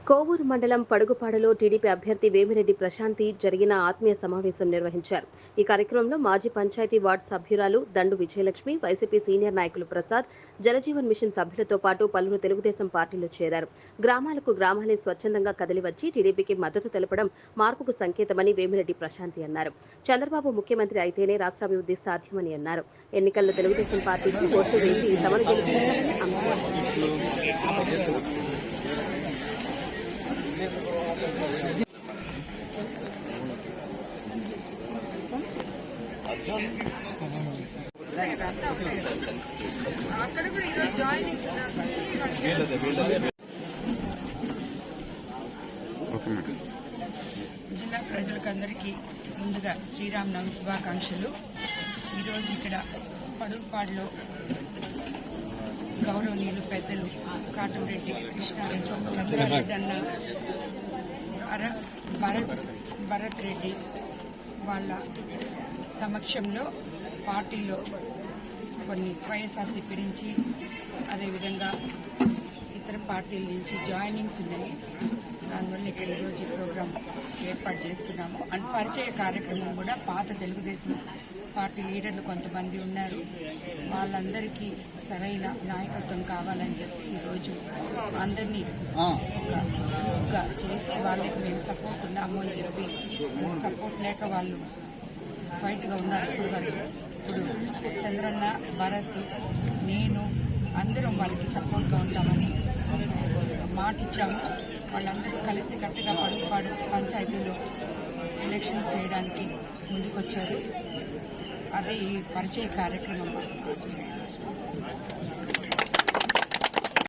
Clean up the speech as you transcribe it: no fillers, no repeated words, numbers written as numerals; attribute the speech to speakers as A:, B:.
A: కోవూరు మండలం పడుగుపాడులో టీడీపీ అభ్యర్థి వేమిరెడ్డి ప్రశాంతి జరిగిన ఆత్మీయ సమావేశం నిర్వహించారు. ఈ కార్యక్రమంలో మాజీ పంచాయతీ వార్డు సభ్యురాలు దండు విజయలక్ష్మి, వైసీపీ సీనియర్ నాయకులు ప్రసాద్, జలజీవన్ మిషన్ సభ్యులతో పాటు పలువురు తెలుగుదేశం పార్టీలో చేరారు. గ్రామాలే స్వచ్ఛందంగా కదిలివచ్చి టీడీపీకి మద్దతు తెలపడం మార్పుకు సంకేతమని వేమిరెడ్డి ప్రశాంతి అన్నారు. చంద్రబాబు ముఖ్యమంత్రి అయితేనే రాష్ట్రాభివృద్ధి సాధ్యమని అన్నారు. ఎన్నికల్లో తెలుగుదేశం పార్టీకి ఓట్లు వేసి తమను గెలిపించాలని అన్నారు.
B: జిల్లా ప్రజలకందరికీ ముందుగా శ్రీరామనవమి శుభాకాంక్షలు. ఈరోజు ఇక్కడ పడుగుపాడులో గౌరవనీయులు పెద్దలు కాటంరెడ్డి కృష్ణారెడ్డి అన్న భరత్ రెడ్డి వాళ్ళ సమక్షంలో పార్టీలో కొన్ని వైఎస్ఆర్సీపీ నుంచి అదేవిధంగా ఇతర పార్టీల నుంచి జాయినింగ్స్ ఉన్నాయి. దానివల్ల ఇక్కడ ఈరోజు ఈ ప్రోగ్రాం ఏర్పాటు చేస్తున్నాము. అండ్ పరిచయ కార్యక్రమం కూడా పాత తెలుగుదేశం పార్టీ లీడర్లు కొంతమంది ఉన్నారు. వాళ్ళందరికీ సరైన నాయకత్వం కావాలని చెప్పి ఈరోజు అందరినీ ఒక చేసి వాళ్ళకి మేము సపోర్ట్ ఉన్నాము అని చెప్పి సపోర్ట్ లేక వాళ్ళు ఫైట్గా ఉన్నారు. ఇప్పుడు చంద్రన్న, భరత్, నేను అందరం వాళ్ళకి సపోర్ట్గా ఉంటామని మాట ఇచ్చాము. వాళ్ళందరూ కలిసి కట్టుగా పడుగుపాడు పంచాయతీలో ఎలక్షన్స్ చేయడానికి ముందుకొచ్చారు. అదే ఈ పరిచయ కార్యక్రమం.